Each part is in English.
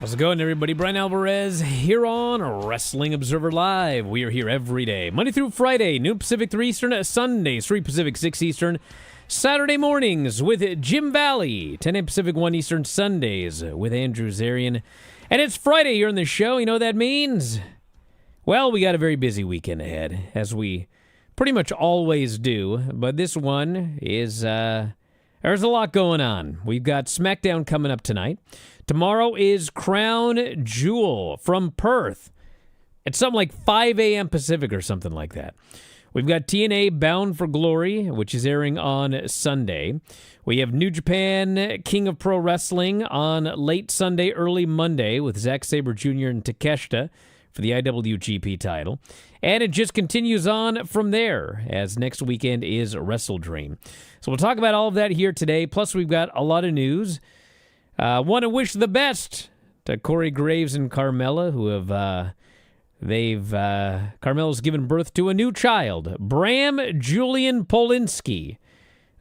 How's it going, everybody? Bryan Alvarez here on Wrestling Observer Live. We are here every day, Monday through Friday, noon Pacific, 3 Eastern, Sundays, 3 Pacific, 6 Eastern, Saturday mornings with Jim Valley, 10 a.m. Pacific, 1 Eastern, Sundays with Andrew Zarian. And it's Friday here on the show. You know what that means? Well, we got a very busy weekend ahead, as we pretty much always do. But this one is, there's a lot going on. We've got SmackDown coming up tonight. Tomorrow is Crown Jewel from Perth. It's something like 5 a.m. Pacific or something like that. We've got TNA Bound for Glory, which is airing on Sunday. We have New Japan King of Pro Wrestling on late Sunday, early Monday with Zack Sabre Jr. and Takeshita for the IWGP title. And it just continues on from there, as next weekend is Wrestle Dream. So we'll talk about all of that here today. Plus, we've got a lot of news. Want to wish the best to Corey Graves and Carmella, who have, Carmella's given birth to a new child, Bram Julian Polinsky,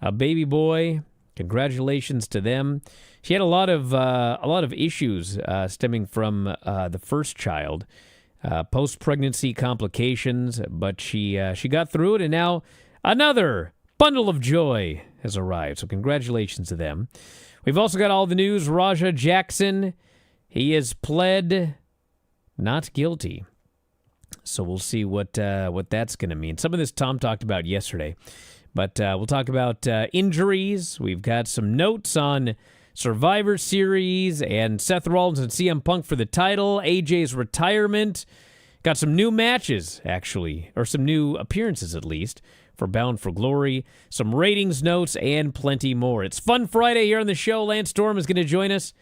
a baby boy. Congratulations to them. She had a lot of issues stemming from the first child, post-pregnancy complications, but she got through it, and now another bundle of joy has arrived. So congratulations to them. We've also got all the news. Raja Jackson, he has pled not guilty. So we'll see what that's going to mean. Some of this Tom talked about yesterday. But we'll talk about injuries. We've got some notes on Survivor Series and Seth Rollins and CM Punk for the title, AJ's retirement. Got some new matches, actually, or some new appearances at least, for Bound for Glory, some ratings notes, and plenty more. It's Fun Friday here on the show. Lance Storm is going to join us.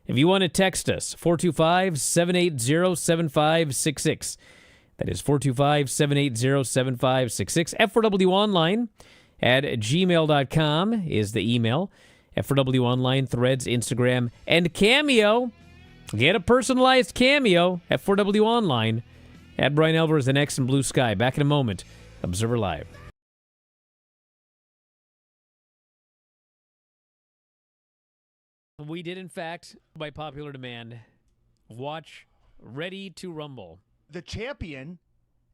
If you want to text us, 425-780-7566. That is 425-780-7566. F4W Online at gmail.com is the email. F4W Online, Threads, Instagram, and Cameo. Get a personalized Cameo at 4W Online at Bryan Alvarez and X and Blue Sky. Back in a moment. Observer Live. We did, in fact, by popular demand, watch Ready to Rumble. The champion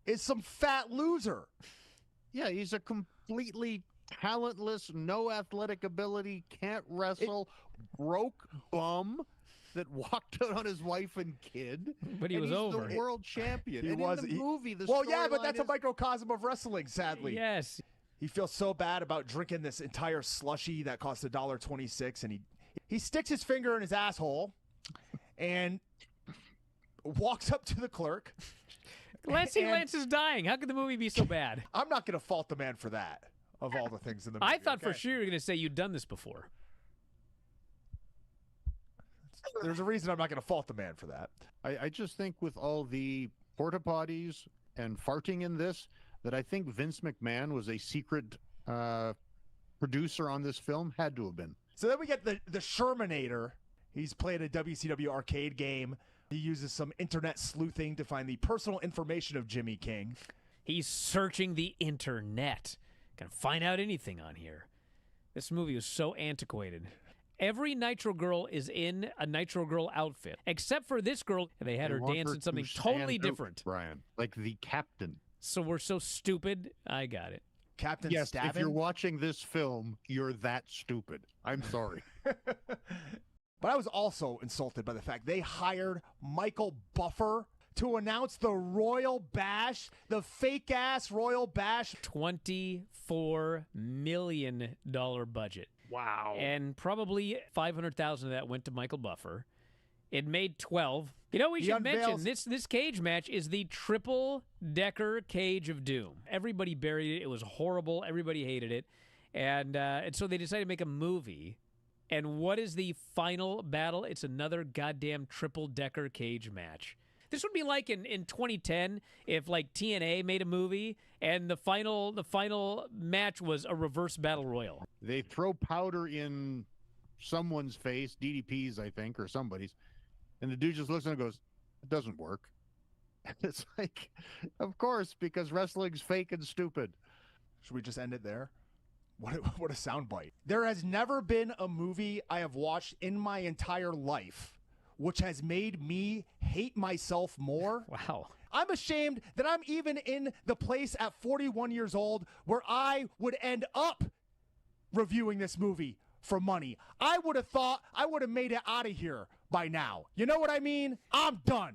is some fat loser. Yeah, he's a completely talentless, no athletic ability, can't wrestle, broke bum that walked out on his wife and kid. But he was he's over. the world champion. He and was. In the movie, the well, yeah, but storyline that's a microcosm of wrestling, sadly. Yes. He feels so bad about drinking this entire slushie that costs $1.26, and he sticks his finger in his asshole and walks up to the clerk. Lance is dying. How could the movie be so bad? I'm not going to fault the man for that, of all the things in the movie. I thought for sure you were going to say you'd done this before. There's a reason I'm not going to fault the man for that. I just think with all the porta potties and farting in this, that I think Vince McMahon was a secret producer on this film. Had to have been. So then we get the Shermanator. He's playing a WCW arcade game. He uses some internet sleuthing to find the personal information of Jimmy King. He's searching the internet. Can find out anything on here. This movie was so antiquated. Every Nitro Girl is in a Nitro Girl outfit, except for this girl. They had her dance in something totally different. Brian, like the captain. So we're so stupid. I got it. Captain Yes, Stabbing? if you're watching this film, you're that stupid. I'm sorry. But I was also insulted by the fact they hired Michael Buffer to announce the Royal Bash, the fake-ass Royal Bash. $24 million budget. Wow. And probably $500,000 of that went to Michael Buffer. It made 12. You know, we should mention this cage match is the triple-decker Cage of Doom. Everybody buried it. It was horrible. Everybody hated it. And so they decided to make a movie. And what is the final battle? It's another goddamn triple-decker cage match. This would be like in 2010 if like TNA made a movie and the final match was a reverse battle royal. They throw powder in someone's face, DDP's I think, or somebody's, and the dude just looks at it and goes, "It doesn't work." It's like, of course, because wrestling's fake and stupid. Should we just end it there? What a soundbite. There has never been a movie I have watched in my entire life which has made me hate myself more. Wow. I'm ashamed that I'm even in the place at 41 years old where I would end up reviewing this movie for money. I would have thought I would have made it out of here by now. You know what I mean? I'm done.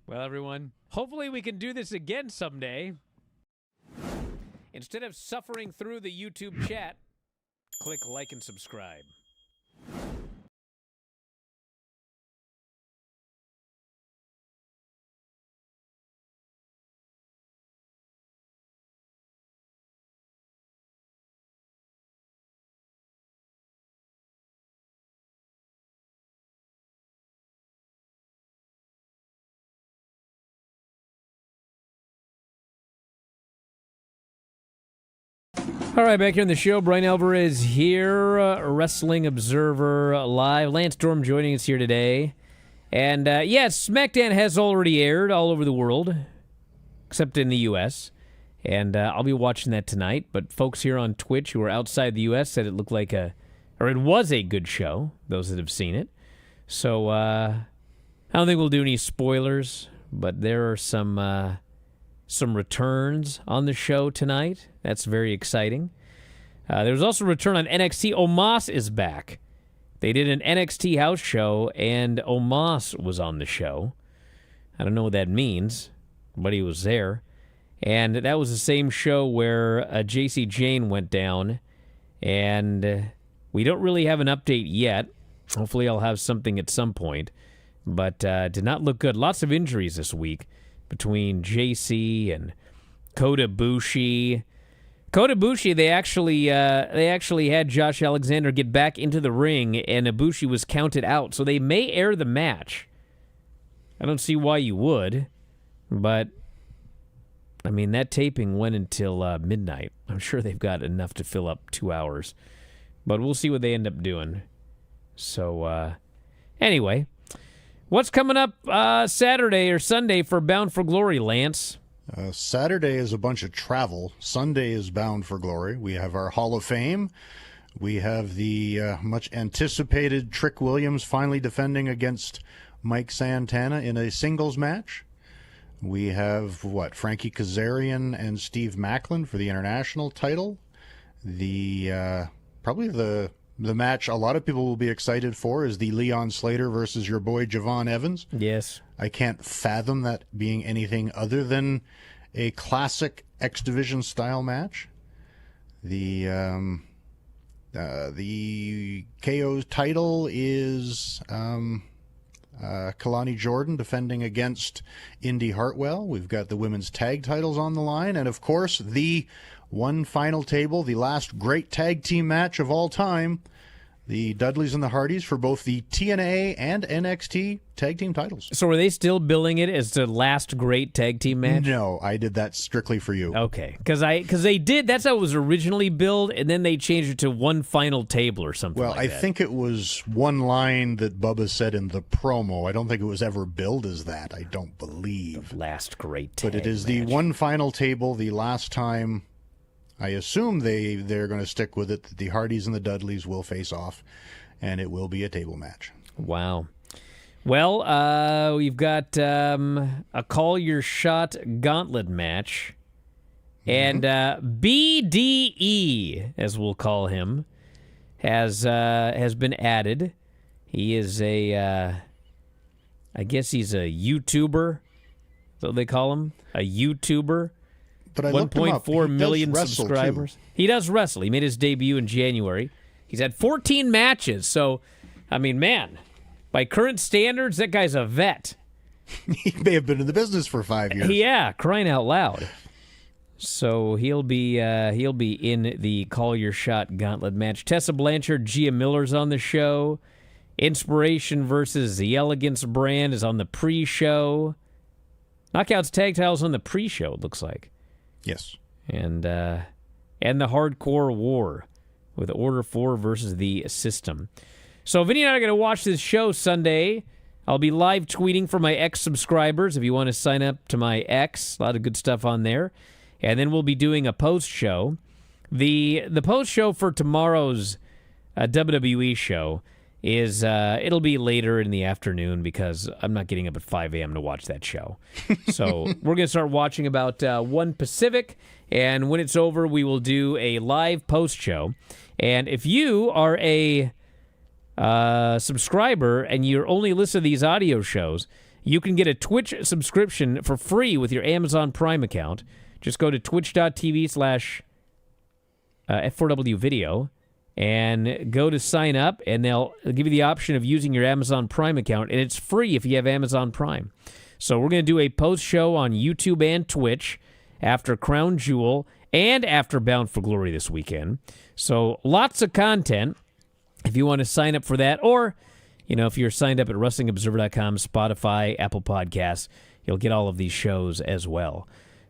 Well, everyone, hopefully we can do this again someday. Instead of suffering through the YouTube chat, click like and subscribe. All right, back here on the show, Bryan Alvarez here, Wrestling Observer Live. Lance Storm joining us here today. And, yes, SmackDown has already aired all over the world, except in the U.S., and I'll be watching that tonight. But folks here on Twitch who are outside the U.S. said it looked like it was a good show, those that have seen it. So, I don't think we'll do any spoilers, but there are some returns on the show tonight. That's very exciting. There's also a return on NXT. Omos is back. They did an NXT house show, and Omos was on the show. I don't know what that means, but he was there. And that was the same show where JC Jane went down, and we don't really have an update yet. Hopefully I'll have something at some point, but did not look good. Lots of injuries this week between JC and Kota Ibushi. Kota Ibushi, they actually had Josh Alexander get back into the ring, and Ibushi was counted out. So they may air the match. I don't see why you would, but I mean that taping went until midnight. I'm sure they've got enough to fill up 2 hours, but we'll see what they end up doing. So anyway. What's coming up Saturday or Sunday for Bound for Glory, Lance? Saturday is a bunch of travel. Sunday is Bound for Glory. We have our Hall of Fame. We have the much-anticipated Trick Williams finally defending against Mike Santana in a singles match. We have, Frankie Kazarian and Steve Macklin for the international title. Probably the match a lot of people will be excited for is the Leon Slater versus your boy Javon Evans. Yes. I can't fathom that being anything other than a classic X Division style match. The KO's title is Kalani Jordan defending against Indy Hartwell. We've got the women's tag titles on the line, and of course the one final table, the last great tag team match of all time, the Dudleys and the Hardys for both the TNA and NXT tag team titles. So are they still billing it as the last great tag team match? No, I did that strictly for you. Okay, because they did. That's how it was originally billed, and then they changed it to one final table or something. Well, like I think it was one line that Bubba said in the promo. I don't think it was ever billed as that. I don't believe. The last great tag But it is match. the one final table, the last time. I assume they're going to stick with it. That the Hardys and the Dudleys will face off, and it will be a table match. Wow. Well, we've got a Call Your Shot gauntlet match. And BDE, as we'll call him, has been added. He is I guess he's a YouTuber. That's what they call him, a YouTuber. But I looked him up. 1.4 He million does wrestle, subscribers. too. He does wrestle. He made his debut in January. He's had 14 matches. So, I mean, man, by current standards, that guy's a vet. He may have been in the business for 5 years. Yeah, crying out loud. So he'll be in the Call Your Shot gauntlet match. Tessa Blanchard, Gia Miller's on the show. Inspiration versus the Elegance brand is on the pre-show. Knockouts tag titles on the pre-show, it looks like. Yes. And the Hardcore War with Order 4 versus the System. So Vinny and I are going to watch this show Sunday. I'll be live tweeting for my X subscribers if you want to sign up to my X. A lot of good stuff on there. And then we'll be doing a post show. The post show for tomorrow's WWE show is it'll be later in the afternoon because I'm not getting up at 5 a.m. to watch that show. So we're going to start watching about 1 Pacific, and when it's over, we will do a live post show. And if you are a subscriber and you're only listening to these audio shows, you can get a Twitch subscription for free with your Amazon Prime account. Just go to twitch.tv/F4W video and go to sign up, and they'll give you the option of using your Amazon Prime account, and it's free if you have Amazon Prime. So we're going to do a post show on YouTube and Twitch after Crown Jewel and after Bound for Glory this weekend. So lots of content if you want to sign up for that, or if you're signed up at WrestlingObserver.com, Spotify, Apple Podcasts, you'll get all of these shows as well.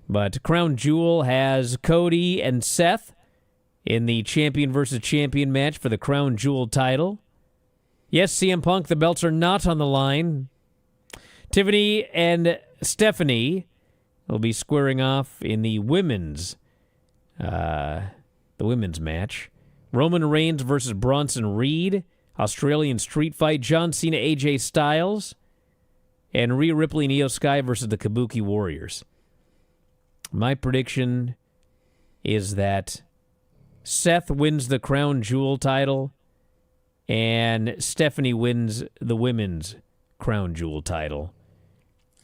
But Crown Jewel has Cody and Seth in the champion versus champion match for the Crown Jewel title. Yes, CM Punk, the belts are not on the line. Tiffany and Stephanie will be squaring off in the women's match. Roman Reigns versus Bronson Reed, Australian street fight. John Cena, AJ Styles, and Rhea Ripley and Io Sky versus the Kabuki Warriors. My prediction is that Seth wins the Crown Jewel title and Stephanie wins the women's Crown Jewel title.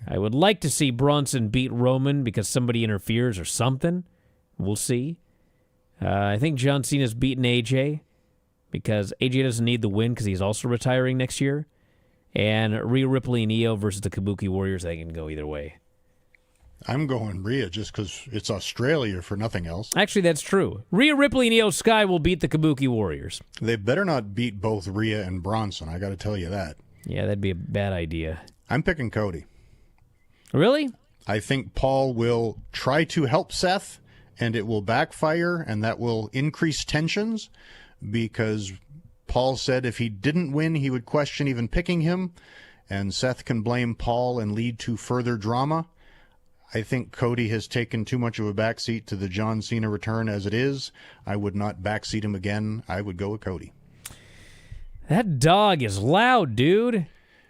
I would like to see Bronson beat Roman because somebody interferes or something. We'll see. I think John Cena's beaten AJ because AJ doesn't need the win because he's also retiring next year. And Rhea Ripley and Io versus the Kabuki Warriors, they can go either way. I'm going Rhea just because it's Australia for nothing else. Actually, that's true. Rhea Ripley and Io Sky will beat the Kabuki Warriors. They better not beat both Rhea and Bronson. I got to tell you that. Yeah, that'd be a bad idea. I'm picking Cody. Really? I think Paul will try to help Seth, and it will backfire, and that will increase tensions because Paul said if he didn't win, he would question even picking him, and Seth can blame Paul and lead to further drama. I think Cody has taken too much of a backseat to the John Cena return as it is. I would not backseat him again. I would go with Cody. That dog is loud, dude.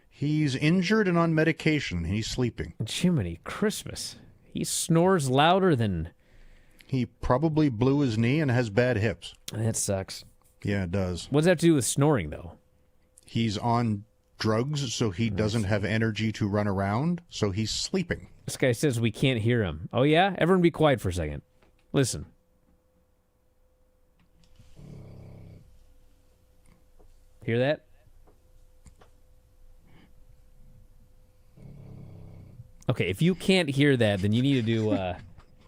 He's injured and on medication. He's sleeping. Jiminy Christmas. He snores louder than... He probably blew his knee and has bad hips. That sucks. Yeah, it does. What does that have to do with snoring, though? He's on drugs, so he doesn't have energy to run around, so he's sleeping. This guy says we can't hear him. Oh, yeah? Everyone be quiet for a second. Listen. Hear that? Okay, if you can't hear that, then you need to do...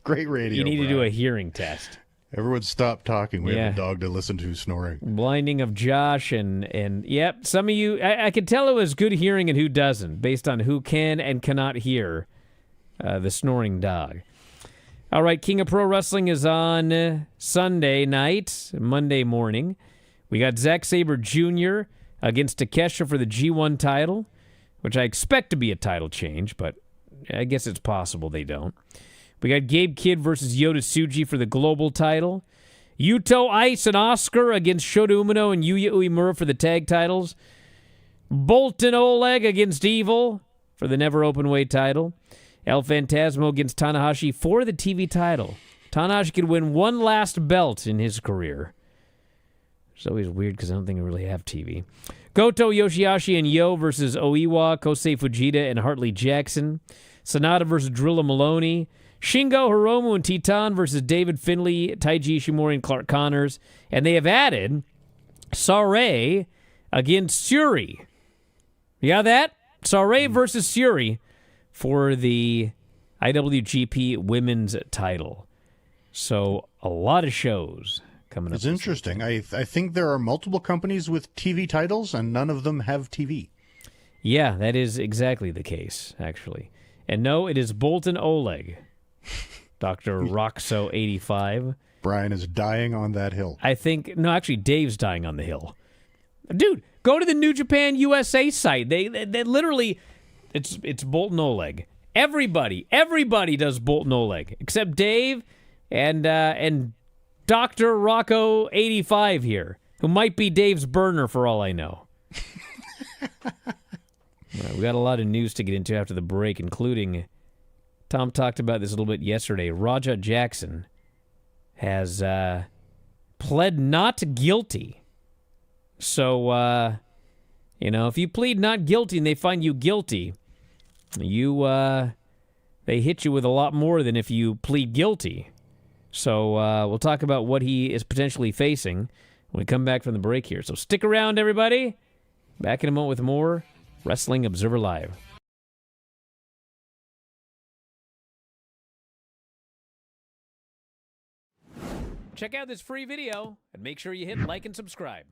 Great radio. You need to do Brad. a hearing test. Everyone stop talking. We have a dog to listen to snoring. Blinding of Josh and yep, some of you, I can tell who has good hearing and who doesn't, based on who can and cannot hear the snoring dog. All right, King of Pro Wrestling is on Sunday night, Monday morning. We got Zack Sabre Jr. against Takeshita for the G1 title, which I expect to be a title change, but I guess it's possible they don't. We got Gabe Kidd versus Yota Tsuji for the global title. Yuto Ice and Oscar against Shota Umino and Yuya Uemura for the tag titles. Bolton Oleg against Evil for the Never Openweight title. El Phantasmo against Tanahashi for the TV title. Tanahashi could win one last belt in his career. It's always weird because I don't think I really have TV. Goto, Yoshihashi, and Yo versus Oiwa, Kosei Fujita, and Hartley Jackson. Sonata versus Drilla Maloney. Shingo, Hiromu, and Titan versus David Finlay, Taiji Ishimori, and Clark Connors. And they have added Saray against Suri. You got that? Saray versus Suri for the IWGP Women's title. So a lot of shows coming up. It's interesting. I think there are multiple companies with TV titles, and none of them have TV. Yeah, that is exactly the case, actually. And no, it is Bolton Oleg. Dr. Roxo85. Brian is dying on that hill. I think, no, actually, Dave's dying on the hill. Dude, go to the New Japan USA site. They literally, it's Bolton Oleg. Everybody does Bolton Oleg, except Dave and Dr. Rocco85 here, who might be Dave's burner for all I know. We got a lot of news to get into after the break, including Tom talked about this a little bit yesterday. Raja Jackson has pled not guilty. So, if you plead not guilty and they find you guilty, they hit you with a lot more than if you plead guilty. So we'll talk about what he is potentially facing when we come back from the break here. So stick around, everybody. Back in a moment with more Wrestling Observer Live. Check out this free video and make sure you hit like and subscribe.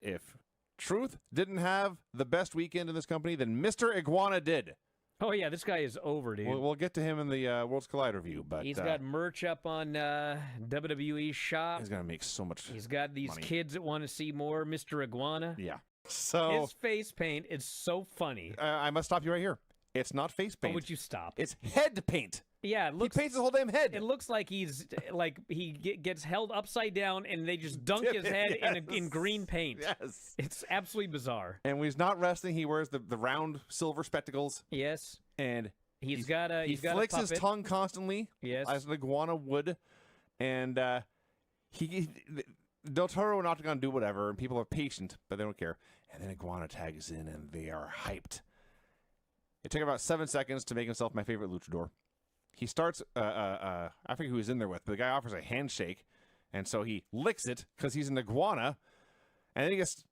If Truth didn't have the best weekend in this company, then Mr. Iguana did. Oh, yeah, this guy is over, dude. We'll get to him in the Worlds Collide review, but He's got merch up on WWE shop. he's going to make so much He's got these money. kids that want to see more Mr. Iguana. Yeah. So His face paint is so funny. I must stop you right here. It's not face Oh, paint. would you stop? It's head paint. Yeah, it He looks. paints his whole damn head. It looks like he's gets held upside down and they just dunk Dip his it, head in yes. green paint. Yes. It's absolutely bizarre. And when he's not wrestling, he wears the round silver spectacles, Yes, and he he got flicks a his puppet. tongue constantly, Yes, as an iguana would, and Del Toro and Octagon do whatever, and people are patient, but they don't care. And then Iguana tags in, and they are hyped. It took about 7 seconds to make himself my favorite luchador. He starts, I forget who he's in there with, but the guy offers a handshake, and so he licks it because he's an iguana, and then he gets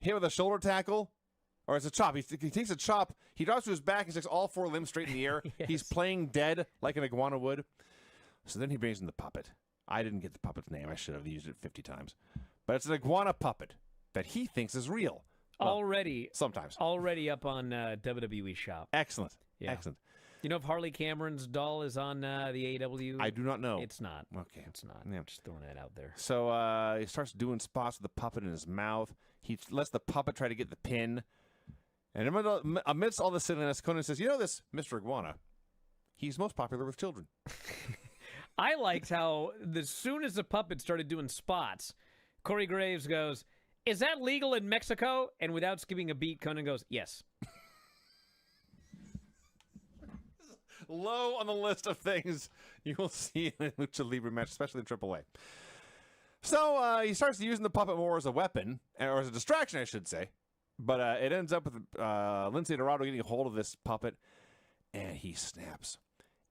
hit with a shoulder tackle, or it's a chop. He takes a chop, he drops to his back, he sticks all four limbs straight in the air. Yes. He's playing dead like an iguana would. So then he brings in the puppet. I didn't get the puppet's name. I should have used it 50 times. But it's an iguana puppet that he thinks is real. Well, already up on WWE shop. Excellent. Yeah. Excellent. You know if Harley Cameron's doll is on the AEW? I do not know. It's not. Okay. It's not. Yeah. Just throwing that out there. So he starts doing spots with the puppet in his mouth. He lets the puppet try to get the pin. And amidst all the silliness, Conan says, "You know this, Mr. Iguana? He's most popular with children." I liked how as soon as the puppet started doing spots, Corey Graves goes, "Is that legal in Mexico?" And without skipping a beat, Conan goes, "Yes." Low on the list of things you will see in a Lucha Libre match, especially in AAA. So he starts using the puppet more as a weapon, or as a distraction, I should say. But it ends up with Lindsay Dorado getting a hold of this puppet, and he snaps,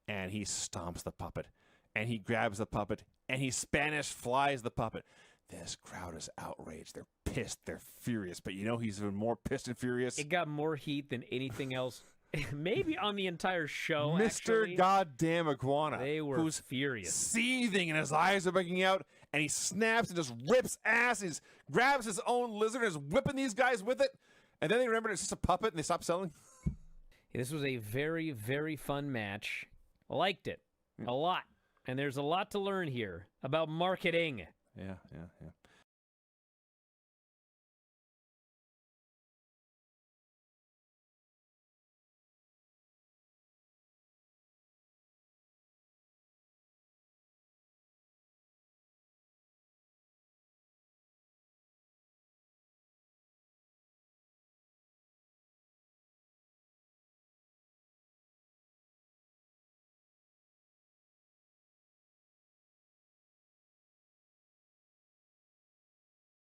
and he stomps the puppet, and he grabs the puppet, and he Spanish flies the puppet. This crowd is outraged. They're pissed. They're furious. But you know he's even more pissed and furious? It got more heat than anything else, maybe on the entire show, Mr. actually. Goddamn Iguana. They were who's furious. seething, and his eyes are breaking out, and he snaps and just rips ass. He grabs his own lizard and is whipping these guys with it. And then they remember it's just a puppet, and they stop selling. This was a very, very fun match. I liked it a lot. And there's a lot to learn here about marketing. Yeah.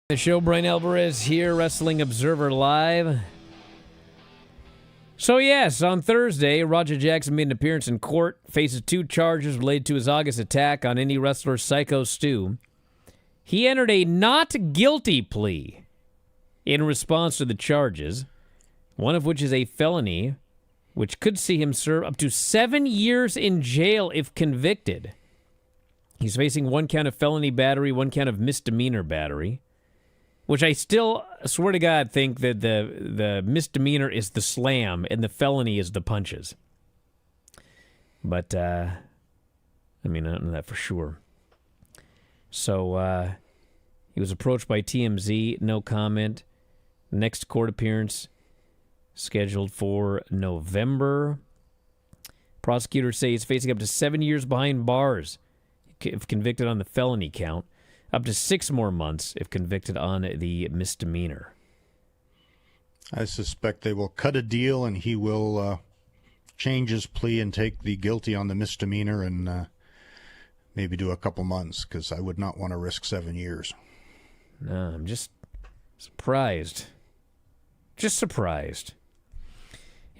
The show, Bryan Alvarez here, Wrestling Observer Live. So yes, on Thursday, Roger Jackson made an appearance in court, faces 2 charges related to his August attack on indie wrestler Psycho Stu. He entered a not guilty plea in response to the charges, one of which is a felony, which could see him serve up to 7 years in jail if convicted. He's facing 1 count of felony battery, 1 count of misdemeanor battery. Which I still, swear to God, think that the misdemeanor is the slam and the felony is the punches. But, I don't know that for sure. So, he was approached by TMZ, no comment. Next court appearance scheduled for November. Prosecutors say he's facing up to 7 years behind bars if convicted on the felony count. up to 6 more months if convicted on the misdemeanor. I suspect they will cut a deal and he will change his plea and take the guilty on the misdemeanor and maybe do a couple months, because I would not want to risk 7 years. No, I'm just surprised. Just surprised.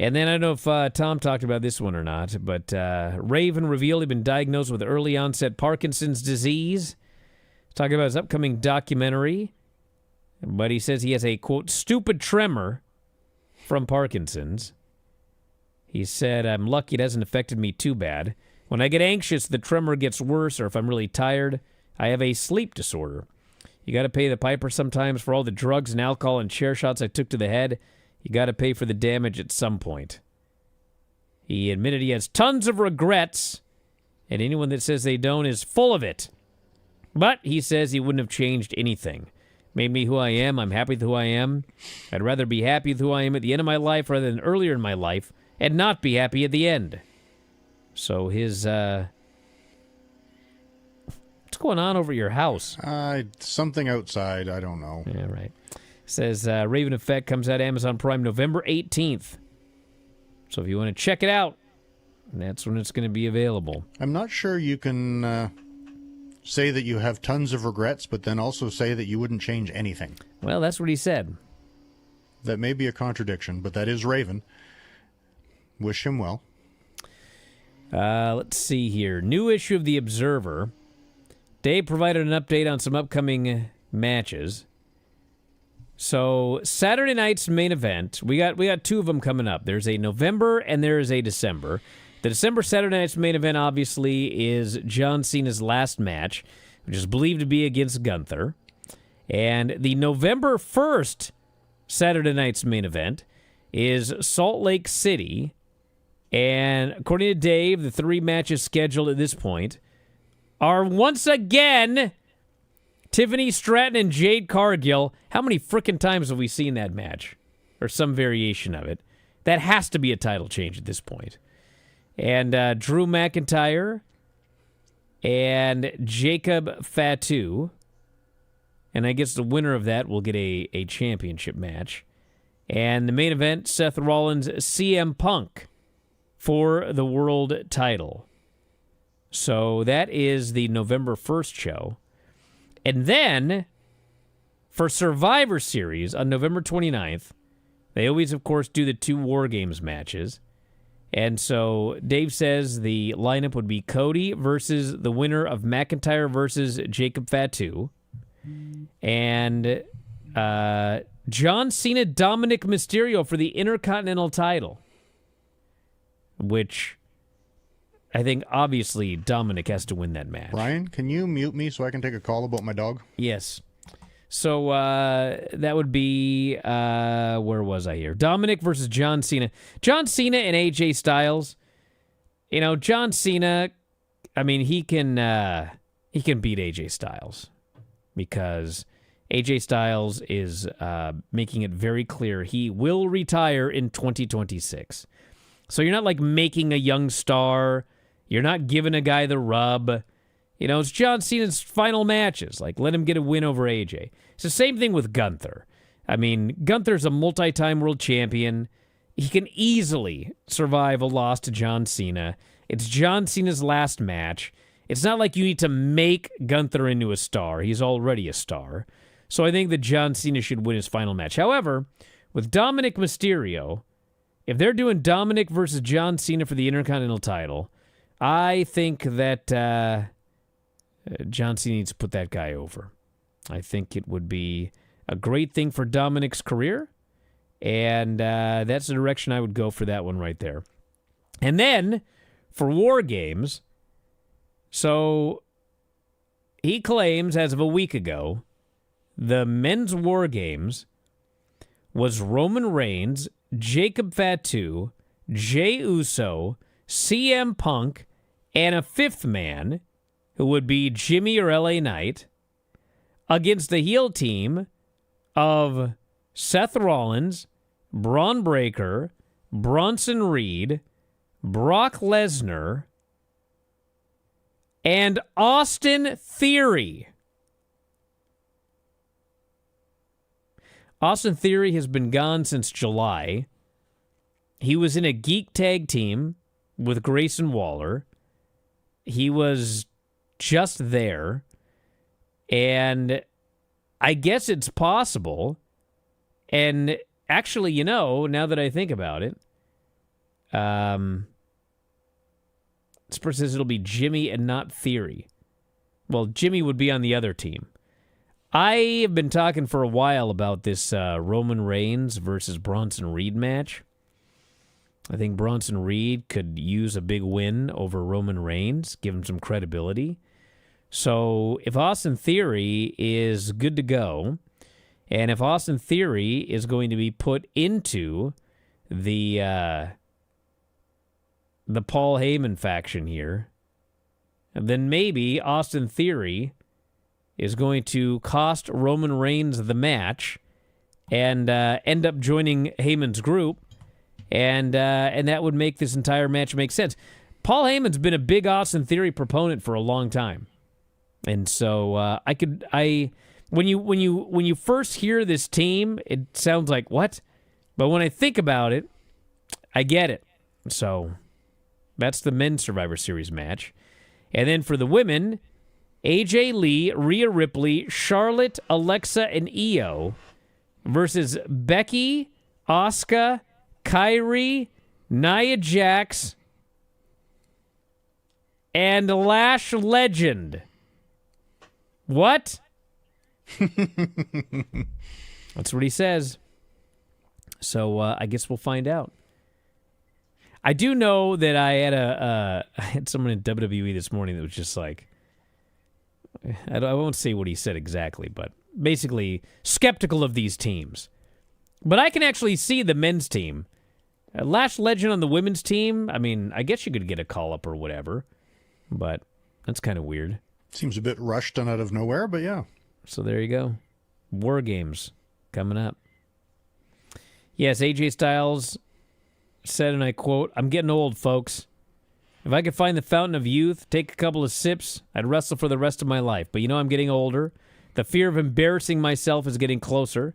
And then I don't know if Tom talked about this one or not, but Raven revealed he'd been diagnosed with early onset Parkinson's disease. Talking about his upcoming documentary. But he says he has a, quote, stupid tremor from Parkinson's. He said, I'm lucky it hasn't affected me too bad. When I get anxious, the tremor gets worse, or if I'm really tired, I have a sleep disorder. You got to pay the piper sometimes for all the drugs and alcohol and chair shots I took to the head. You got to pay for the damage at some point. He admitted he has tons of regrets, and anyone that says they don't is full of it. But he says he wouldn't have changed anything. Made me who I am. I'm happy with who I am. I'd rather be happy with who I am at the end of my life rather than earlier in my life, and not be happy at the end. So his, what's going on over your house? Something outside, I don't know. Yeah, right. Says Raven Effect comes out Amazon Prime November 18th. So if you want to check it out, that's when it's going to be available. I'm not sure you can say that you have tons of regrets, but then also say that you wouldn't change anything. Well, that's what he said. That may be a contradiction, but that is Raven. Wish him well. Let's see here. New issue of The Observer. Dave provided an update on some upcoming matches. So Saturday night's main event, we got 2 of them coming up. There's a November and there is a December. The December Saturday night's main event obviously is John Cena's last match, which is believed to be against Gunther. And the November 1st Saturday night's main event is Salt Lake City. And according to Dave, the 3 matches scheduled at this point are once again Tiffany Stratton and Jade Cargill. How many frickin' times have we seen that match? Or some variation of it. That has to be a title change at this point. And Drew McIntyre and Jacob Fatu. And I guess the winner of that will get a championship match. And the main event, Seth Rollins, CM Punk for the world title. So that is the November 1st show. And then, for Survivor Series on November 29th, they always, of course, do the 2 War Games matches. And so Dave says the lineup would be Cody versus the winner of McIntyre versus Jacob Fatu. And John Cena, Dominic Mysterio for the Intercontinental title. Which I think obviously Dominic has to win that match. Brian, can you mute me so I can take a call about my dog? Yes. So that would be, where was I here? Dominic versus John Cena. John Cena and AJ Styles. You know, John Cena, I mean, he can beat AJ Styles because AJ Styles is making it very clear he will retire in 2026. So you're not like making a young star. You're not giving a guy the rub. You know, it's John Cena's final matches. Like, let him get a win over AJ. It's the same thing with Gunther. I mean, Gunther's a multi-time world champion. He can easily survive a loss to John Cena. It's John Cena's last match. It's not like you need to make Gunther into a star. He's already a star. So I think that John Cena should win his final match. However, with Dominic Mysterio, if they're doing Dominic versus John Cena for the Intercontinental title, I think that John Cena needs to put that guy over. I think it would be a great thing for Dominic's career, and that's the direction I would go for that one right there. And then, for War Games, so he claims, as of a week ago, the men's War Games was Roman Reigns, Jacob Fatu, Jey Uso, CM Punk, and a 5th man, who would be Jimmy or LA Knight, against the heel team of Seth Rollins, Braun Breaker, Bronson Reed, Brock Lesnar, and Austin Theory. Austin Theory has been gone since July. He was in a geek tag team with Grayson Waller. He was just there. And I guess it's possible. And actually, you know, now that I think about it, this person says it'll be Jimmy and not Theory. Well, Jimmy would be on the other team. I have been talking for a while about this Roman Reigns versus Bronson Reed match. I think Bronson Reed could use a big win over Roman Reigns, give him some credibility. So if Austin Theory is good to go, and if Austin Theory is going to be put into the Paul Heyman faction here, then maybe Austin Theory is going to cost Roman Reigns the match and end up joining Heyman's group, and that would make this entire match make sense. Paul Heyman's been a big Austin Theory proponent for a long time, and so when you first hear this team, it sounds like what, but when I think about it, I get it. So that's the men's Survivor Series match, and then for the women, AJ Lee, Rhea Ripley, Charlotte, Alexa, and Io versus Becky, Asuka, Kyrie, Nia Jax, and Lash Legend. What? That's what he says. So I guess we'll find out. I do know that I had someone in WWE this morning that was just like, I won't say what he said exactly, but basically skeptical of these teams. But I can actually see the men's team. Lash Legend on the women's team, I mean, I guess you could get a call-up or whatever, but that's kind of weird. Seems a bit rushed and out of nowhere, but yeah. So there you go. War Games coming up. Yes, AJ Styles said, and I quote, "I'm getting old, folks. If I could find the fountain of youth, take a couple of sips, I'd wrestle for the rest of my life. But you know I'm getting older. The fear of embarrassing myself is getting closer.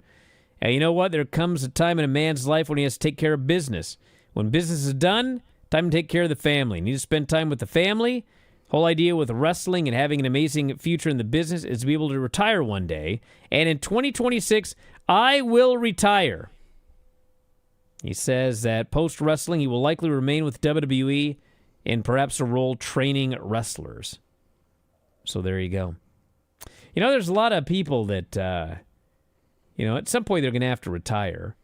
And you know what? There comes a time in a man's life when he has to take care of business. When business is done, time to take care of the family. Need to spend time with the family. Whole idea with wrestling and having an amazing future in the business is to be able to retire one day. And in 2026, I will retire." He says that post-wrestling, he will likely remain with WWE in perhaps a role training wrestlers. So there you go. You know, there's a lot of people that, at some point they're going to have to retire.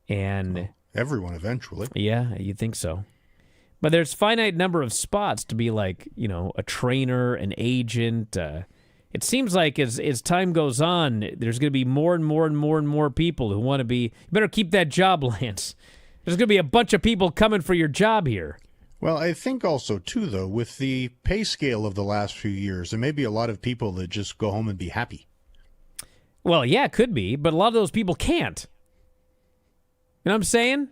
And well, everyone eventually. Yeah, you'd think so. But there's a finite number of spots to be like, a trainer, an agent. It seems like as time goes on, there's going to be more and more and more and more people who want to be, you better keep that job, Lance. There's going to be a bunch of people coming for your job here. Well, I think also, too, though, with the pay scale of the last few years, there may be a lot of people that just go home and be happy. Well, yeah, it could be, but a lot of those people can't. You know what I'm saying?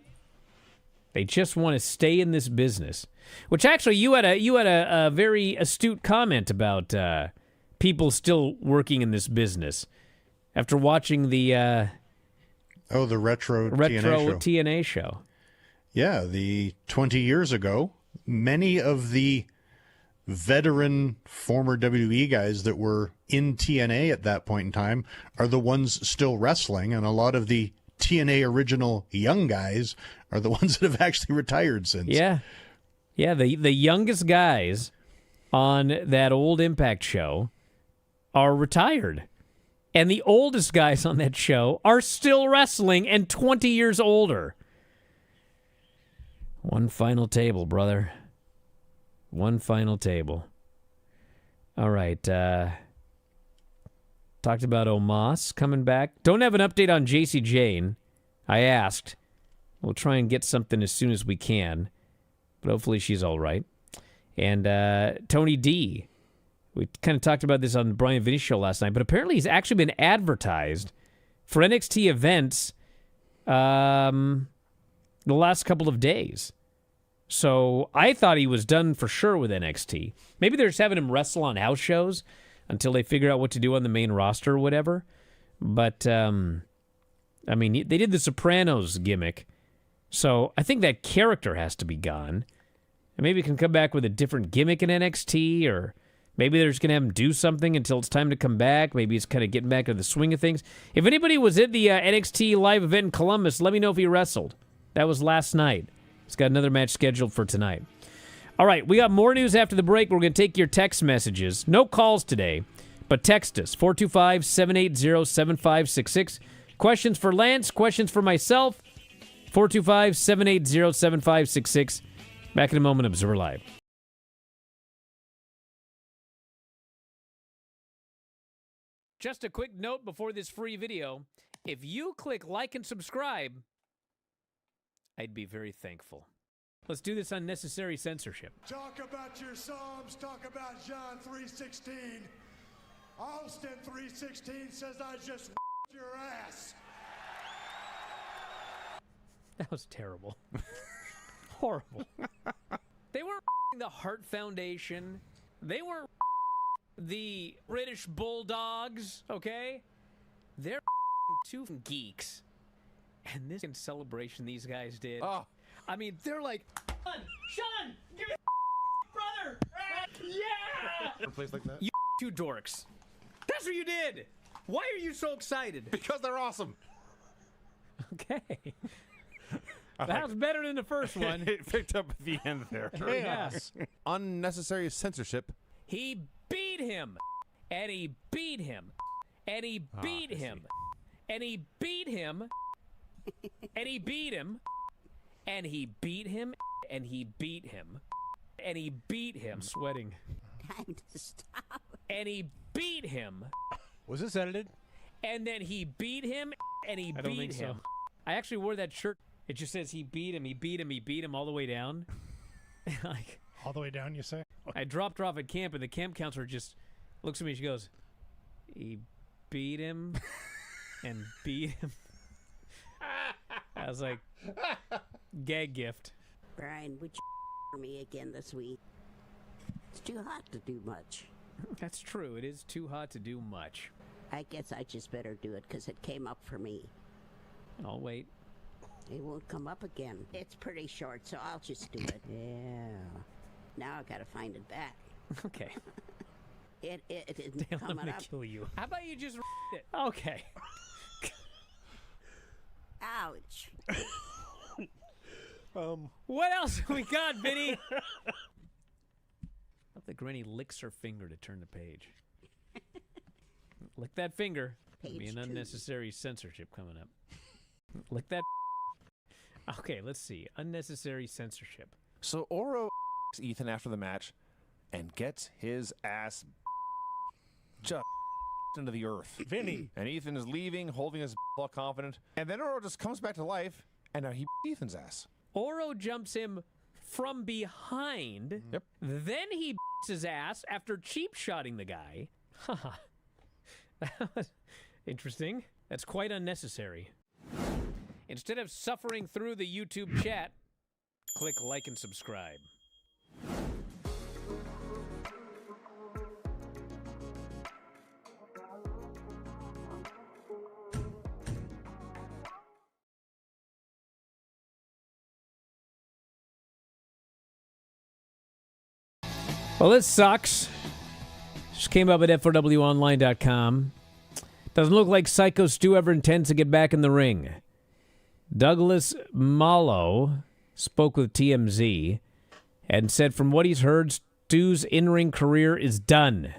They just want to stay in this business. Which actually, you had a very astute comment about people still working in this business after watching the retro TNA show. Yeah, the 20 years ago, many of the veteran former WWE guys that were in TNA at that point in time are the ones still wrestling, and a lot of the TNA original young guys are the ones that have actually retired since. Yeah. Yeah, the youngest guys on that old Impact show are retired. And the oldest guys on that show are still wrestling and 20 years older. One final table, brother. One final table. All right. Talked about Omos coming back. Don't have an update on JC Jane. I asked. We'll try and get something as soon as we can. But hopefully she's all right. And Tony D. We kind of talked about this on the Brian Vinny show last night, but apparently he's actually been advertised for NXT events the last couple of days. So I thought he was done for sure with NXT. Maybe they're just having him wrestle on house shows until they figure out what to do on the main roster or whatever. But I mean, they did the Sopranos gimmick, so I think that character has to be gone. And maybe it can come back with a different gimmick in NXT, or maybe they're just going to have him do something until it's time to come back. Maybe it's kind of getting back to the swing of things. If anybody was at the NXT live event in Columbus, let me know if he wrestled. That was last night. He's got another match scheduled for tonight. All right, we got more news after the break. We're going to take your text messages. No calls today, but text us, 425-780-7566. Questions for Lance, questions for myself, 425-780-7566. Back in a moment, Observer Live. Just a quick note before this free video. If you click like and subscribe, I'd be very thankful. Let's do this unnecessary censorship. Talk about your Psalms, talk about John 3:16. Austin 3:16 says I just your ass. That was terrible. Horrible. They weren't the Heart Foundation. They weren't the British Bulldogs, okay? They're two geeks. And this celebration these guys did. Oh. I mean, they're like, Sean, give me brother. Yeah. A place like that? You two dorks. That's what you did. Why are you so excited? Because they're awesome. Okay. That was better than the first one. It picked up at the end there. Yes. Unnecessary censorship. He beat him. And he beat him. And he beat him. And he beat him. And he beat him. And he beat him. And he beat him. And he beat him. I'm sweating. Time to stop. And he beat him. Was this edited? And then he beat him. And he I don't beat think him. so. I actually wore that shirt. It just says he beat him, he beat him, he beat him all the way down. Like, All the way down, you say? I dropped her off at camp, and the camp counselor just looks at me. She goes, "He beat him and beat him." I was like, gag gift. Brian, would you for me again this week? It's too hot to do much. That's true. It is too hot to do much. I guess I just better do it because it came up for me. I'll wait. It won't come up again. It's pretty short, so I'll just do it. Yeah. Now I gotta find it back. Okay. It isn't Dale, I'm coming gonna up. kill you. How about you just it? Okay. Ouch. What else we got, Vinny? I hope that Granny licks her finger to turn the page. Lick that finger. There'll be Page an two. unnecessary censorship coming up. Lick that. Okay, let's see. Unnecessary censorship. So Oro Ethan after the match and gets his ass just into the earth. Vinny. And Ethan is leaving, holding his all confident. And then Oro just comes back to life, and now he Ethan's ass. Oro jumps him from behind. Yep. Then he his ass after cheap shotting the guy. Haha. That was interesting. That's quite unnecessary. Instead of suffering through the YouTube chat, click like and subscribe. Well, this sucks. Just came up at FOWOnline.com. Doesn't look like Psycho Stu ever intends to get back in the ring. Douglas Mallow spoke with TMZ and said from what he's heard, Stu's in-ring career is done.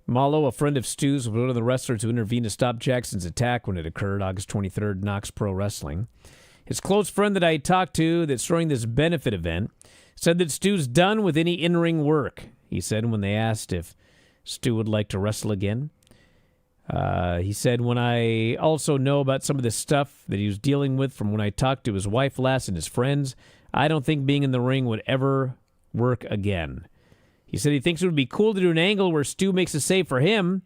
Mallow, a friend of Stu's, was one of the wrestlers who intervened to stop Jackson's attack when it occurred August 23rd, Knox Pro Wrestling. His close friend that I talked to that's throwing this benefit event said that Stu's done with any in-ring work. He said when they asked if Stu would like to wrestle again. He said, when I also know about some of the stuff that he was dealing with from when I talked to his wife last and his friends, I don't think being in the ring would ever work again. He said he thinks it would be cool to do an angle where Stu makes a save for him,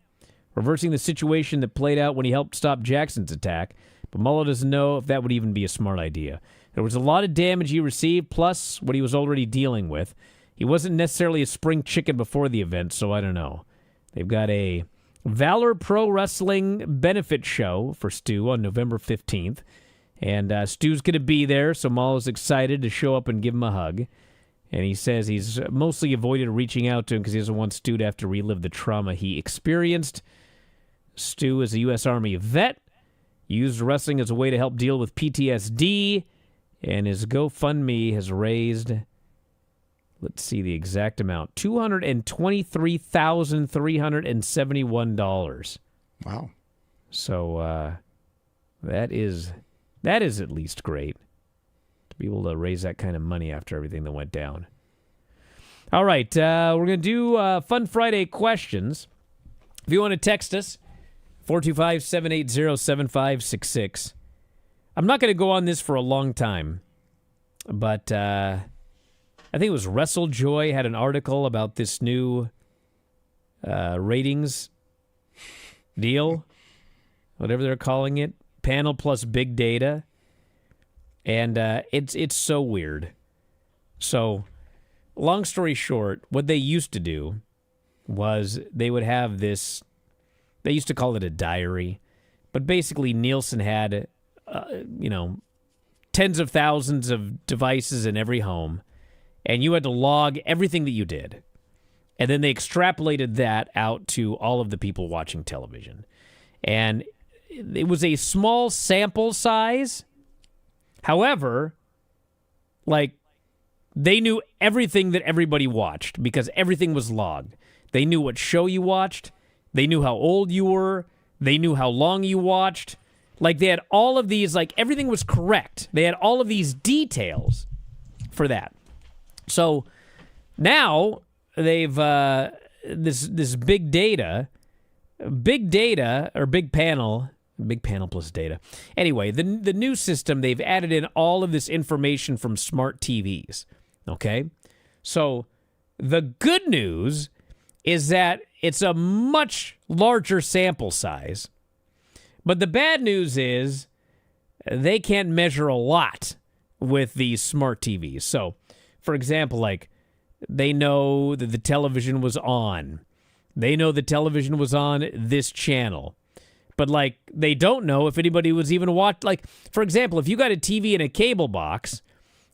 reversing the situation that played out when he helped stop Jackson's attack, but Mullo doesn't know if that would even be a smart idea. There was a lot of damage he received, plus what he was already dealing with. He wasn't necessarily a spring chicken before the event, so I don't know. They've got a Valor Pro Wrestling benefit show for Stu on November 15th. And Stu's going to be there, so Malo's excited to show up and give him a hug. And he says he's mostly avoided reaching out to him because he doesn't want Stu to have to relive the trauma he experienced. Stu is a U.S. Army vet, used wrestling as a way to help deal with PTSD, and his GoFundMe has raised, let's see the exact amount, $223,371. Wow. So that is at least great to be able to raise that kind of money after everything that went down. All right, we're going to do Fun Friday questions. If you want to text us, 425-780-7566. I'm not going to go on this for a long time, but I think it was WrestleJoy had an article about this new ratings deal, whatever they're calling it, panel plus big data, and it's so weird. So, long story short, what they used to do was they would have this. They used to call it a diary, but basically Nielsen had, tens of thousands of devices in every home, and you had to log everything that you did. And then they extrapolated that out to all of the people watching television. And it was a small sample size. However, they knew everything that everybody watched because everything was logged. They knew what show you watched. They knew how old you were. They knew how long you watched. They had all of these, everything was correct. They had all of these details for that. So now they've, this big data, or big panel plus data. Anyway, the new system, they've added in all of this information from smart TVs. Okay? So the good news is that it's a much larger sample size. But the bad news is they can't measure a lot with these smart TVs. So, for example, they know that the television was on. They know the television was on this channel. But, they don't know if anybody was even watching. For example, if you got a TV in a cable box,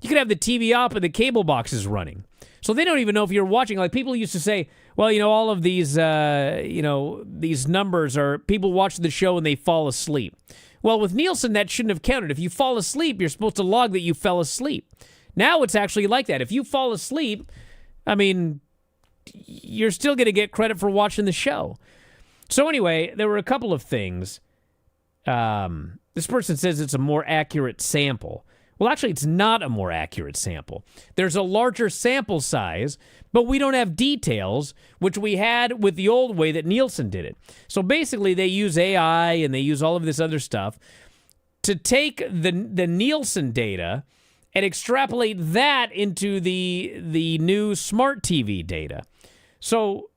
you could have the TV up and the cable box is running. So they don't even know if you're watching. People used to say, well, all of these, these numbers are people watch the show and they fall asleep. Well, with Nielsen, that shouldn't have counted. If you fall asleep, you're supposed to log that you fell asleep. Now it's actually like that. If you fall asleep, you're still going to get credit for watching the show. So anyway, there were a couple of things. This person says it's a more accurate sample. Well, actually, it's not a more accurate sample. There's a larger sample size, but we don't have details, which we had with the old way that Nielsen did it. So basically, they use AI and they use all of this other stuff to take the Nielsen data and extrapolate that into the new smart TV data. So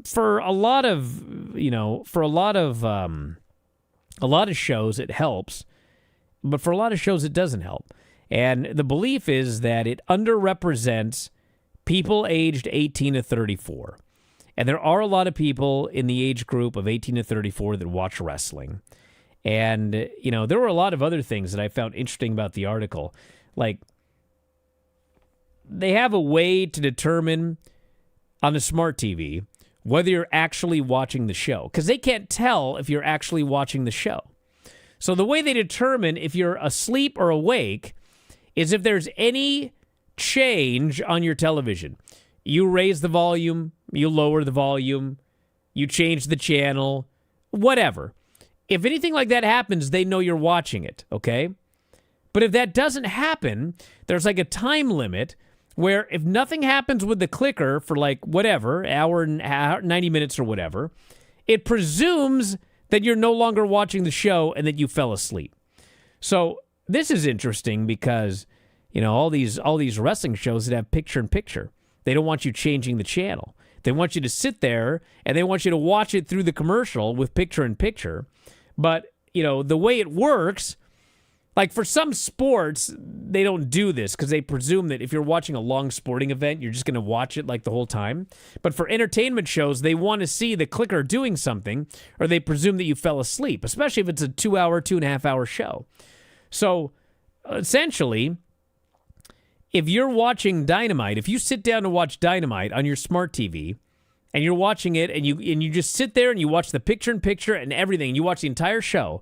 for a lot of shows, it helps. But for a lot of shows, it doesn't help. And the belief is that it underrepresents people aged 18 to 34. And there are a lot of people in the age group of 18 to 34 that watch wrestling. And, there were a lot of other things that I found interesting about the article. They have a way to determine on a smart TV whether you're actually watching the show. Because they can't tell if you're actually watching the show. So the way they determine if you're asleep or awake is if there's any change on your television. You raise the volume, you lower the volume, you change the channel, whatever. If anything like that happens, they know you're watching it, okay? But if that doesn't happen, there's a time limit where if nothing happens with the clicker for whatever, hour and 90 minutes or whatever, it presumes that you're no longer watching the show and that you fell asleep. So this is interesting because, all these wrestling shows that have picture-in-picture, they don't want you changing the channel. They want you to sit there and they want you to watch it through the commercial with picture-in-picture. But, the way it works Like, for some sports, they don't do this because they presume that if you're watching a long sporting event, you're just going to watch it like the whole time. But for entertainment shows, they want to see the clicker doing something, or they presume that you fell asleep, especially if it's a 2-hour, 2.5-hour show. So, essentially, if you're watching Dynamite, if you sit down to watch Dynamite on your smart TV, and you're watching it, and you just sit there and you watch the picture-in-picture and everything, and you watch the entire show,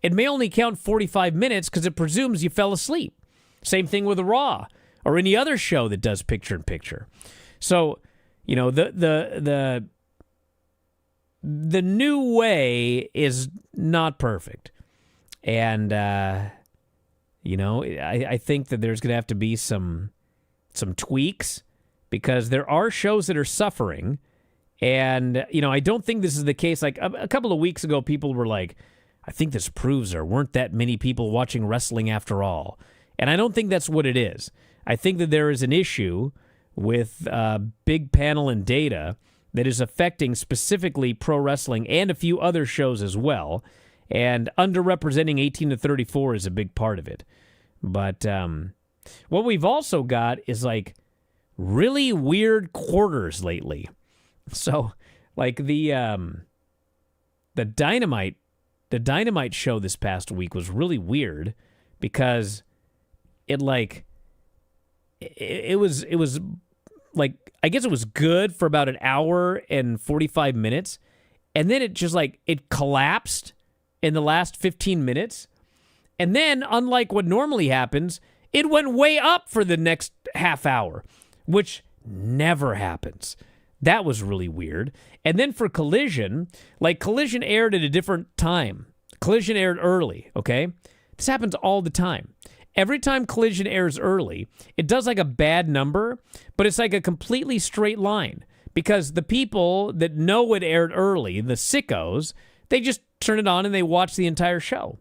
it may only count 45 minutes because it presumes you fell asleep. Same thing with Raw or any other show that does picture-in-picture. So, you know, the new way is not perfect. And, you know, I think that there's going to have to be some tweaks because there are shows that are suffering. And, you know, I don't think this is the case. Like a couple of weeks ago, people were like, I think this proves there weren't that many people watching wrestling after all. And I don't think that's what it is. I think that there is an issue with big panel and data that is affecting specifically pro wrestling and a few other shows as well. And underrepresenting 18 to 34 is a big part of it. But what we've also got is like really weird quarters lately. So like the Dynamite show this past week was really weird because it was like, I guess it was good for about an hour and 45 minutes. And then it just like, it collapsed in the last 15 minutes. And then, unlike what normally happens, it went way up for the next half hour, which never happens. That was really weird. And then for Collision, like Collision aired at a different time. Collision aired early, okay? This happens all the time. Every time Collision airs early, it does like a bad number, but it's like a completely straight line because the people that know it aired early, the sickos, they just turn it on and they watch the entire show.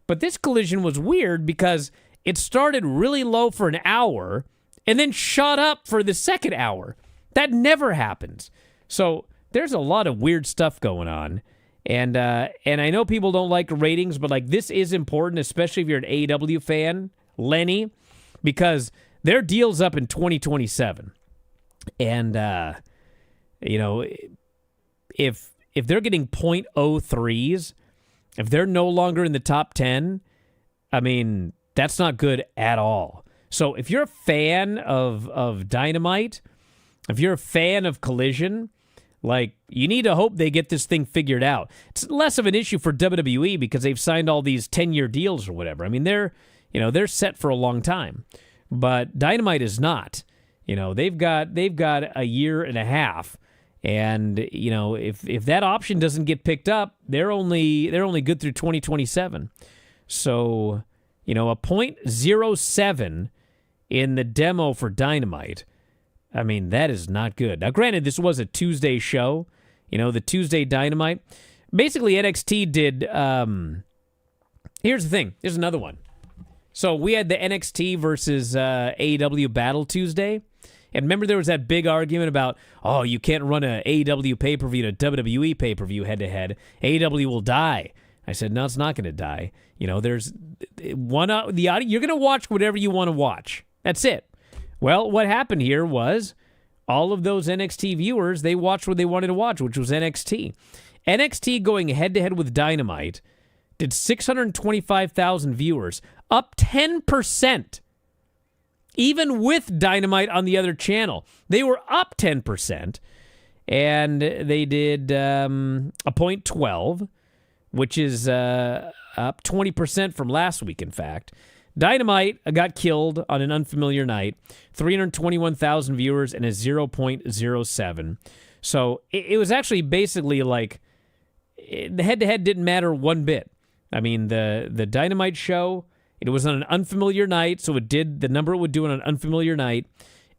But this Collision was weird because it started really low for an hour and then shot up for the second hour. That never happens. So there's a lot of weird stuff going on. And I know people don't like ratings, but like this is important, especially if you're an AEW fan, Lenny, because their deal's up in 2027. And, you know, if they're getting .03s, if they're no longer in the top 10, I mean, that's not good at all. So if you're a fan of Dynamite, if you're a fan of Collision, like, you need to hope they get this thing figured out. It's less of an issue for WWE because they've signed all these 10-year deals or whatever. I mean, they're set for a long time. But Dynamite is not. You know, they've got a year and a half. And, you know, if that option doesn't get picked up, they're only good through 2027. So, you know, a .07 in the demo for Dynamite, I mean, that is not good. Now, granted, this was a Tuesday show, you know, the Tuesday Dynamite. Basically, NXT did, here's the thing. Here's another one. So we had the NXT versus AEW Battle Tuesday. And remember there was that big argument about, oh, you can't run an AEW pay-per-view to WWE pay-per-view head-to-head. AEW will die. I said, no, it's not going to die. You know, there's one, the audio, you're going to watch whatever you want to watch. That's it. Well, what happened here was all of those NXT viewers, they watched what they wanted to watch, which was NXT. NXT going head-to-head with Dynamite did 625,000 viewers, up 10%. Even with Dynamite on the other channel, they were up 10%. And they did a .12, which is up 20% from last week, in fact. Dynamite got killed on an unfamiliar night, 321,000 viewers and a 0.07. So it was actually basically like the head-to-head didn't matter one bit. I mean, the Dynamite show, it was on an unfamiliar night, so it did the number it would do on an unfamiliar night.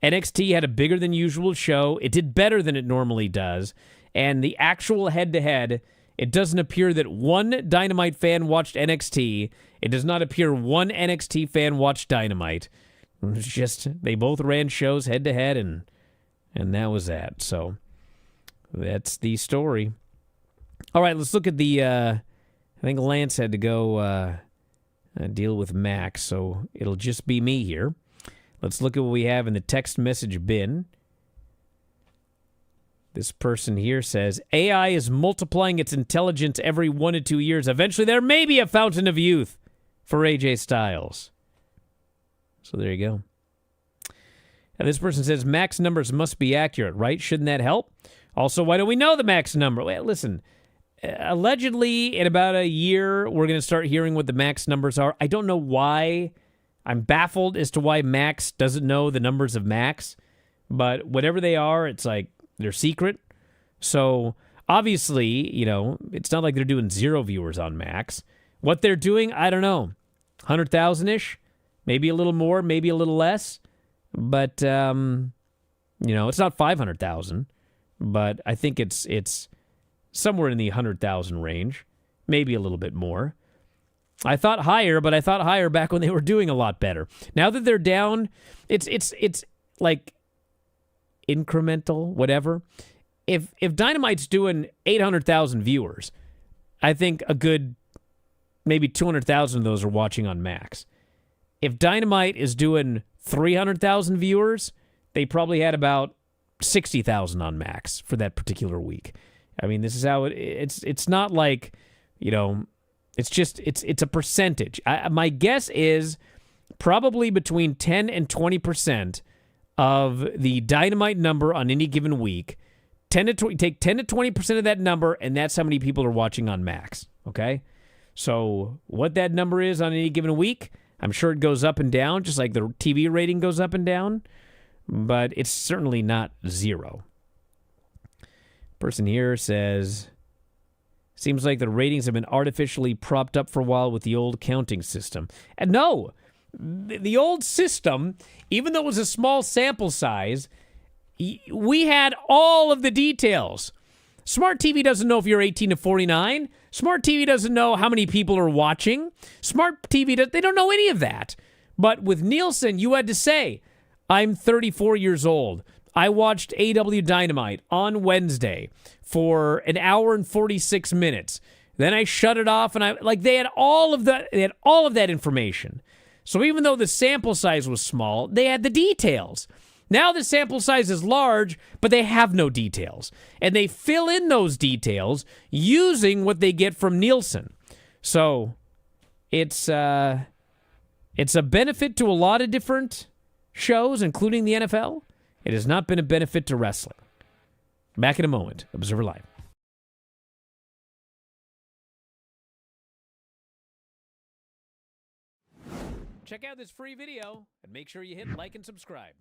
NXT had a bigger than usual show. It did better than it normally does. And the actual head-to-head, it doesn't appear that one Dynamite fan watched NXT. It does not appear one NXT fan watched Dynamite. It's just they both ran shows head-to-head, and that was that. So that's the story. All right, let's look at the... I think Lance had to go deal with Max, so it'll just be me here. Let's look at what we have in the text message bin. This person here says, AI is multiplying its intelligence every 1 to 2 years. Eventually, there may be a fountain of youth for AJ Styles. So there you go. And this person says, max numbers must be accurate, right? Shouldn't that help? Also, why don't we know the max number? Well, listen, allegedly, in about a year, we're going to start hearing what the max numbers are. I don't know why. I'm baffled as to why Max doesn't know the numbers of Max. But whatever they are, it's like they're secret. So, obviously, it's not like they're doing 0 viewers on Max. What they're doing, I don't know. 100,000-ish? Maybe a little more, maybe a little less. But, it's not 500,000. But I think it's somewhere in the 100,000 range. Maybe a little bit more. I thought higher, but I thought higher back when they were doing a lot better. Now that they're down, it's like incremental, whatever. If Dynamite's doing 800,000 viewers, I think a good maybe 200,000 of those are watching on Max. If Dynamite is doing 300,000 viewers, they probably had about 60,000 on Max for that particular week. I mean, this is how it's not like, it's just it's a percentage. My guess is probably between 10 and 20% of the Dynamite number on any given week. Take 10 to 20% of that number, and that's how many people are watching on Max. Okay? So what that number is on any given week, I'm sure it goes up and down, just like the TV rating goes up and down, but it's certainly not 0. Person here says, seems like the ratings have been artificially propped up for a while with the old counting system. And no, the old system, even though it was a small sample size, we had all of the details. Smart TV doesn't know if you're 18 to 49. Smart TV doesn't know how many people are watching. Smart TV, they don't know any of that. But with Nielsen, you had to say, I'm 34 years old. I watched AW Dynamite on Wednesday for an hour and 46 minutes. Then I shut it off, and they had all of that information. So even though the sample size was small, they had the details. Now the sample size is large, but they have no details. And they fill in those details using what they get from Nielsen. So it's a benefit to a lot of different shows, including the NFL. It has not been a benefit to wrestling. Back in a moment. Observer Live. Check out this free video and make sure you hit like and subscribe.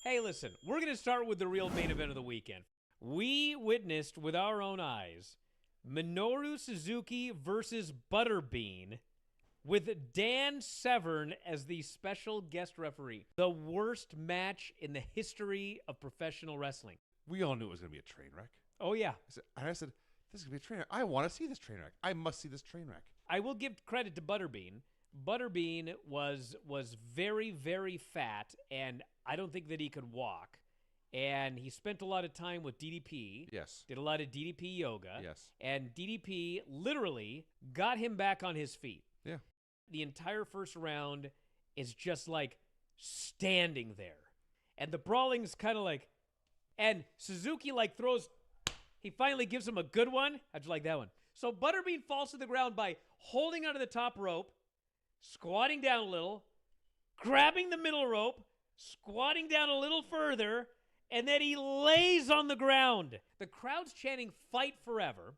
Hey, listen, we're going to start with the real main event of the weekend. We witnessed with our own eyes Minoru Suzuki versus Butterbean with Dan Severn as the special guest referee. The worst match in the history of professional wrestling. We all knew it was going to be a train wreck. Oh, yeah. I said, this is going to be a train wreck. I want to see this train wreck. I must see this train wreck. I will give credit to Butterbean. Butterbean was very, very fat, and I don't think that he could walk. And he spent a lot of time with DDP. Yes. Did a lot of DDP yoga. Yes. And DDP literally got him back on his feet. Yeah. The entire first round is just like standing there. And the brawling's kind of like, and Suzuki throws, he finally gives him a good one. How'd you like that one? So Butterbean falls to the ground by holding onto the top rope, squatting down a little, grabbing the middle rope, squatting down a little further, and then he lays on the ground. The crowd's chanting "Fight Forever,"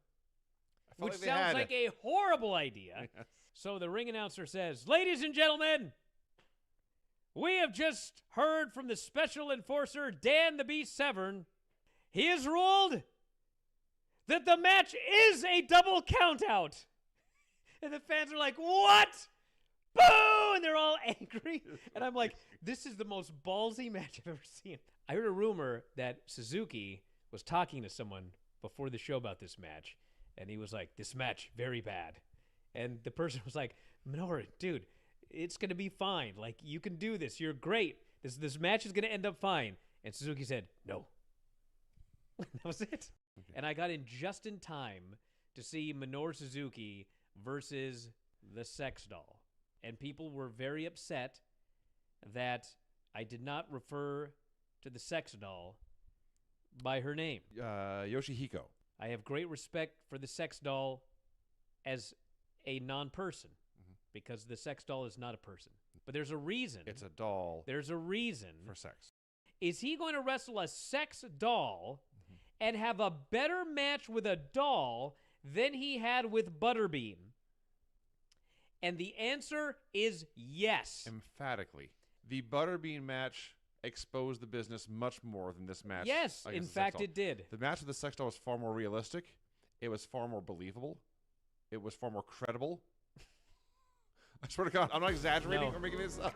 which sounds like a horrible idea. Yes. So the ring announcer says, "Ladies and gentlemen, we have just heard from the special enforcer, Dan the Beast Severn. He has ruled that the match is a double countout." And the fans are like, "What? Boo!" And they're all angry. And I'm like, this is the most ballsy match I've ever seen. I heard a rumor that Suzuki was talking to someone before the show about this match. And he was like, "This match, very bad." And the person was like, "Minoru, dude, it's going to be fine. Like, you can do this. You're great. This match is going to end up fine." And Suzuki said, "No." That was it. Okay. And I got in just in time to see Minoru Suzuki versus the Sex Doll. And people were very upset that I did not refer to the sex doll by her name. Yoshihiko. I have great respect for the sex doll as a non-person because the sex doll is not a person. But there's a reason. It's a doll. There's a reason. For sex. Is he going to wrestle a sex doll and have a better match with a doll than he had with Butterbean? And the answer is yes. Emphatically. The Butterbean match exposed the business much more than this match. Yes, in against the fact, sex doll. it did. The match with the sex doll was far more realistic. It was far more believable. It was far more credible. I swear to God, I'm not exaggerating or making this up.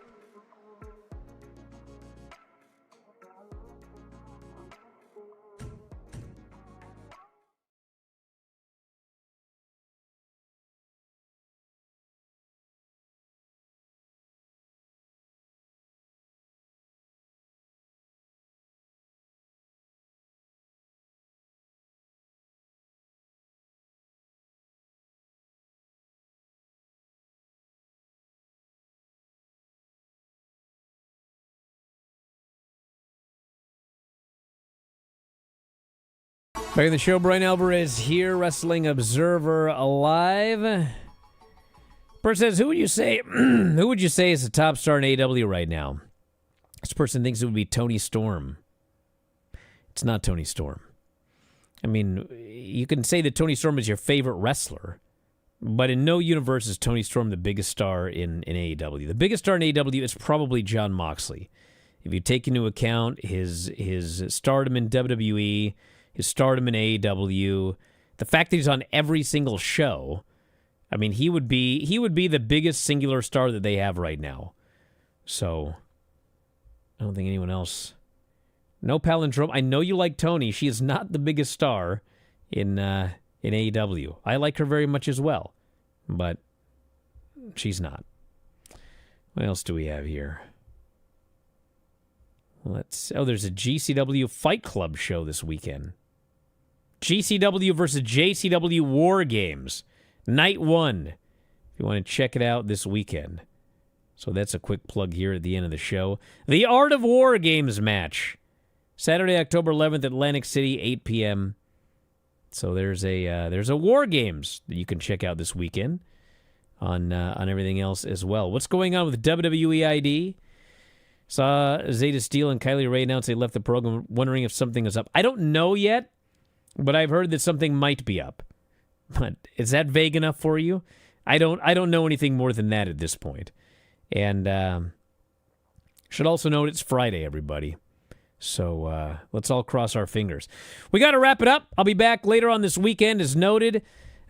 Back in the show, Bryan Alvarez here, Wrestling Observer Live. Person says, who would you say is the top star in AEW right now? This person thinks it would be Tony Storm. It's not Tony Storm. I mean, you can say that Tony Storm is your favorite wrestler, but in no universe is Tony Storm the biggest star in AEW. The biggest star in AEW is probably Jon Moxley. If you take into account his stardom in WWE, his stardom in AEW, the fact that he's on every single show, I mean, he would be the biggest singular star that they have right now. So, I don't think anyone else. No palindrome. I know you like Tony. She is not the biggest star in AEW. I like her very much as well, but she's not. What else do we have here? There's a GCW Fight Club show this weekend. GCW versus JCW War Games. Night 1. If you want to check it out this weekend. So that's a quick plug here at the end of the show. The Art of War Games match. Saturday, October 11th, Atlantic City, 8 p.m. So there's a War Games that you can check out this weekend on everything else as well. What's going on with WWE ID? Saw Zeta Steele and Kylie Ray announce they left the program, wondering if something is up. I don't know yet, but I've heard that something might be up. But is that vague enough for you? I don't know anything more than that at this point. And should also note it's Friday, everybody. So let's all cross our fingers. We got to wrap it up. I'll be back later on this weekend, as noted.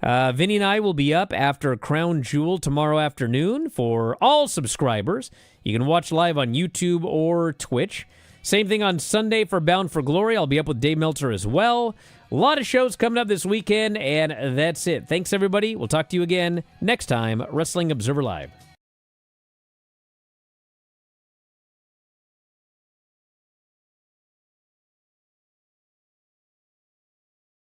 Vinny and I will be up after Crown Jewel tomorrow afternoon for all subscribers. You can watch live on YouTube or Twitch. Same thing on Sunday for Bound for Glory. I'll be up with Dave Meltzer as well. A lot of shows coming up this weekend, and that's it. Thanks, everybody. We'll talk to you again next time, Wrestling Observer Live.